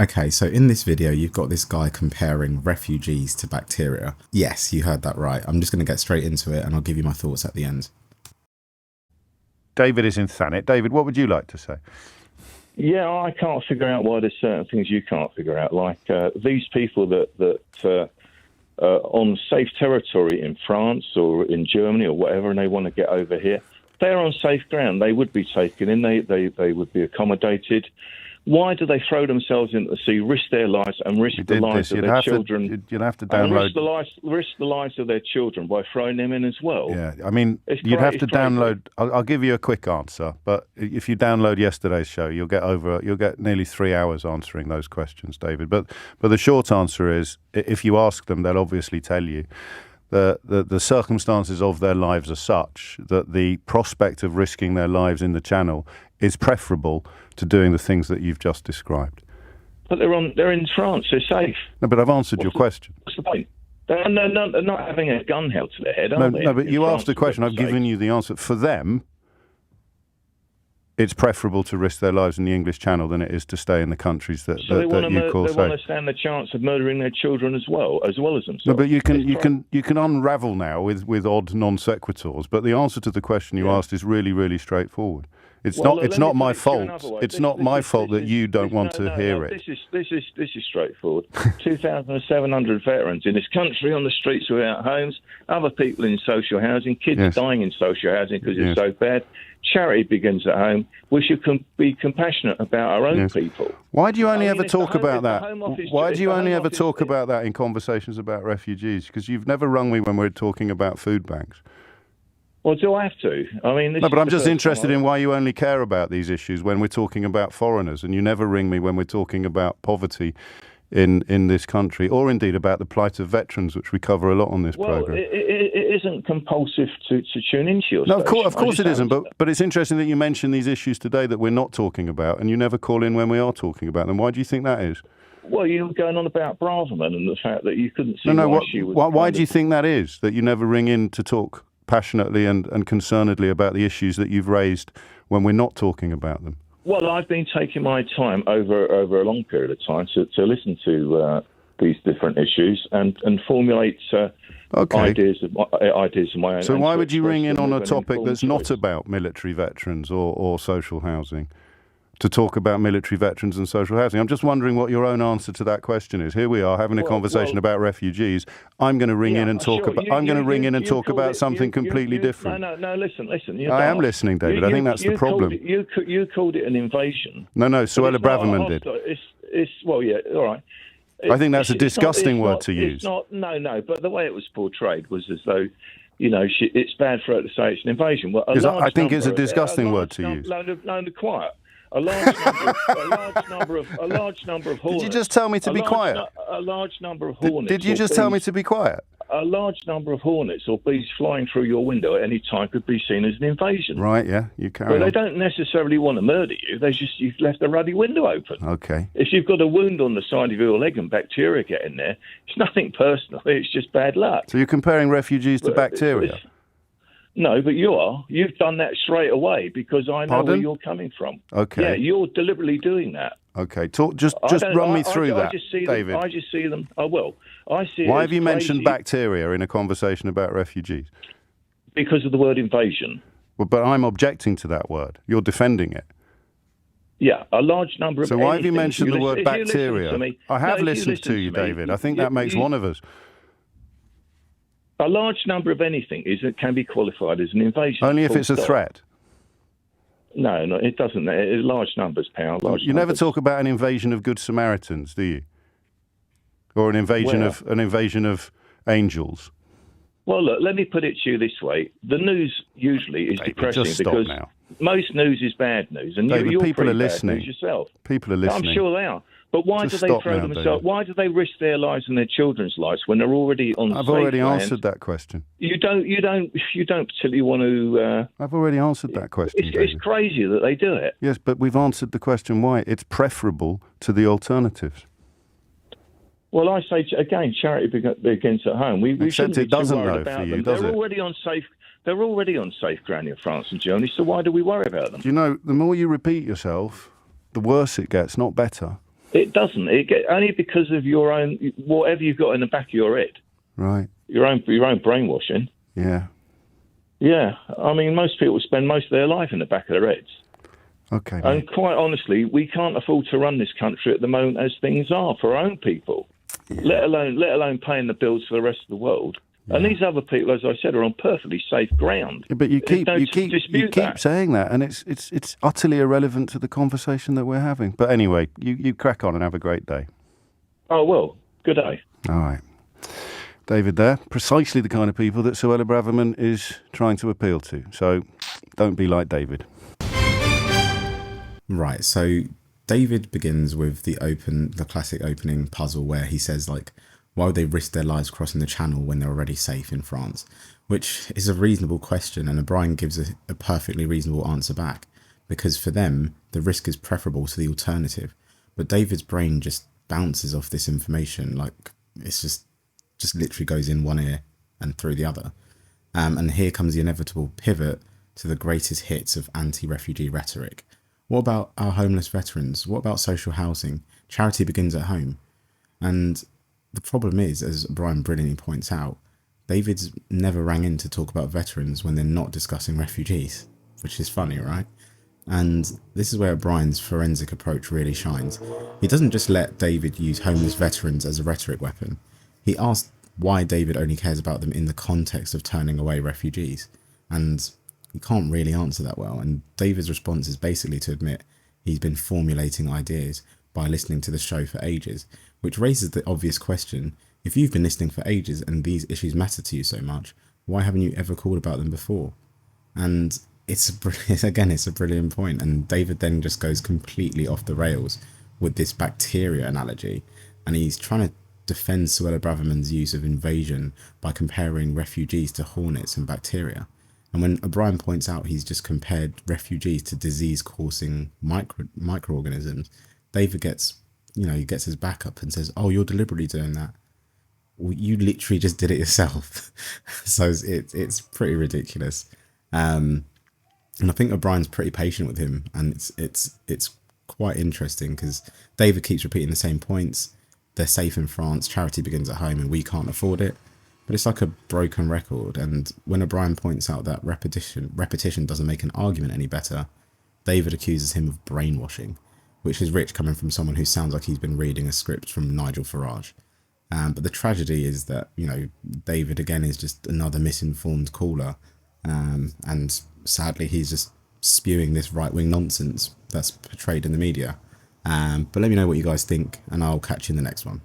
Okay, so in this video, you've got this guy comparing refugees to bacteria. Yes, you heard that right. I'm just going to get straight into it and I'll give you my thoughts at the end. David is in Thanet. David, what would you like to say? Yeah, I can't figure out why there's certain things you can't figure out, like these people that on safe territory in France or in Germany or whatever, and they want to get over here. They're on safe ground. They would be taken in. They would be accommodated. Why do they throw themselves into the sea, risk their lives, and risk the lives of their children? You'd have to download. And risk the lives of their children by throwing them in as well. Yeah, I mean, you'd have to download. I'll give you a quick answer, but if you download yesterday's show, you'll get nearly 3 hours answering those questions, David. But the short answer is, if you ask them, they'll obviously tell you. The circumstances of their lives are such that the prospect of risking their lives in the Channel is preferable to doing the things that you've just described. But they're in France. They're safe. No, but I've answered your question. What's the point? They're not having a gun held to their head, are they? No, but you asked a question. I've given you the answer. For them, it's preferable to risk their lives in the English Channel than it is to stay in the countries that you call safe. They want to stand the chance of murdering their children as well as themselves. No, but you can unravel now with odd non sequiturs. But the answer to the question you asked is really, really straightforward. It's not my fault. It's not my fault that you don't want to hear it. This is straightforward. 2,700 veterans in this country on the streets without homes, other people in social housing, kids dying in social housing because it's so bad. Charity begins at home. We should be compassionate about our own people. Why do you only ever talk about that? Why do you only ever talk about that in conversations about refugees? Because you've never rung me when we're talking about food banks. Well, do I have to? I mean, no, but I'm just interested in why you only care about these issues when we're talking about foreigners, and you never ring me when we're talking about poverty in this country, or indeed about the plight of veterans, which we cover a lot on this programme. Well, it isn't compulsive to tune into your No, of course it isn't, but it's interesting that you mention these issues today that we're not talking about, and you never call in when we are talking about them. Why do you think that is? Well, you were going on about Braverman and the fact that you couldn't see why she was... Why do you think that is, that you never ring in to talk passionately and concernedly about the issues that you've raised when we're not talking about them? Well, I've been taking my time over a long period of time to listen to these different issues and formulate ideas of my own. So why would you ring in on a topic that's not about military veterans or social housing, to talk about military veterans and social housing? I'm just wondering what your own answer to that question is. Here we are having a conversation about refugees. I'm going to ring in and talk about. I'm going to ring in and talk about something completely different. No. Listen. I am listening, David. I think that's the problem. You called it an invasion. No. Suella Braverman did. All right. I think that's a disgusting word to use. No. But the way it was portrayed was as though, it's bad for her to say it's an invasion. Well, I think it's a disgusting word to use. No, quiet. A large number of hornets. Did you just tell me to be quiet? A large number of hornets. Did you just tell me to be quiet? A large number of hornets or bees flying through your window at any time could be seen as an invasion. Right, yeah, you carry on. But they don't necessarily want to murder you. You've left the ruddy window open. Okay. If you've got a wound on the side of your leg and bacteria get in there, it's nothing personal. It's just bad luck. So you're comparing refugees to bacteria? No, but you are. You've done that straight away because I know where you're coming from. Okay. Yeah, you're deliberately doing that. Okay, just run me through that, David. I just see them. I will. I see. Why have you mentioned bacteria in a conversation about refugees? Because of the word invasion. Well, but I'm objecting to that word. You're defending it. Yeah, a large number of. So why have you mentioned the word bacteria? I have listened to you, David. I think that makes one of us. A large number of anything can be qualified as an invasion. Only if it's a threat. No, it doesn't. Large numbers, pal. You never talk about an invasion of Good Samaritans, do you? Or an invasion of angels. Well, look, let me put it to you this way: the news usually is depressing because most news is bad news, and David, you're people are bad listening. News yourself. People are listening. I'm sure they are. But why do they throw themselves? Why do they risk their lives and their children's lives when they're already on? I've already answered that question. You don't particularly want to. I've already answered that question. It's crazy that they do it. Yes, but we've answered the question why. It's preferable to the alternatives. Well, I say again, charity begins at home. We Except it doesn't though for you, does it? They're already on safe ground in France and Germany. So why do we worry about them? Do you know, the more you repeat yourself, the worse it gets, not better. It doesn't. Only because of your own, whatever you've got in the back of your head. Right. Your own brainwashing. Yeah. Yeah. I mean, most people spend most of their life in the back of their heads. Okay. And mate. quite honestly, we can't afford to run this country at the moment as things are for our own people, let alone paying the bills for the rest of the world. Yeah. And these other people, as I said, are on perfectly safe ground. Yeah, but you keep saying that, and it's utterly irrelevant to the conversation that we're having. But anyway, you crack on and have a great day. Oh, well, good day. All right. David there, precisely the kind of people that Suella Braverman is trying to appeal to. So don't be like David. Right, so David begins with the classic opening puzzle where he says, like, why would they risk their lives crossing the channel when they're already safe in France? Which is a reasonable question, and O'Brien gives a perfectly reasonable answer back, because for them, the risk is preferable to the alternative. But David's brain just bounces off this information, like it's just literally goes in one ear and through the other. And here comes the inevitable pivot to the greatest hits of anti-refugee rhetoric. What about our homeless veterans? What about social housing? Charity begins at home. And the problem is, as Brian brilliantly points out, David's never rang in to talk about veterans when they're not discussing refugees, which is funny, right? And this is where Brian's forensic approach really shines. He doesn't just let David use homeless veterans as a rhetoric weapon. He asks why David only cares about them in the context of turning away refugees. And he can't really answer that well. And David's response is basically to admit he's been formulating ideas by listening to the show for ages, which raises the obvious question: if you've been listening for ages and these issues matter to you so much, why haven't you ever called about them before? And it's a brilliant point. And David then just goes completely off the rails with this bacteria analogy, and he's trying to defend Suella Braverman's use of invasion by comparing refugees to hornets and bacteria. And when O'Brien points out he's just compared refugees to disease-causing microorganisms, David gets his back up and says, "Oh, you're deliberately doing that. Well, you literally just did it yourself." So it's pretty ridiculous. And I think O'Brien's pretty patient with him, and it's quite interesting because David keeps repeating the same points. They're safe in France, charity begins at home, and we can't afford it. But it's like a broken record, and when O'Brien points out that repetition doesn't make an argument any better, David accuses him of brainwashing, which is rich coming from someone who sounds like he's been reading a script from Nigel Farage. But the tragedy is that, David again is just another misinformed caller, and sadly he's just spewing this right-wing nonsense that's portrayed in the media. But let me know what you guys think, and I'll catch you in the next one.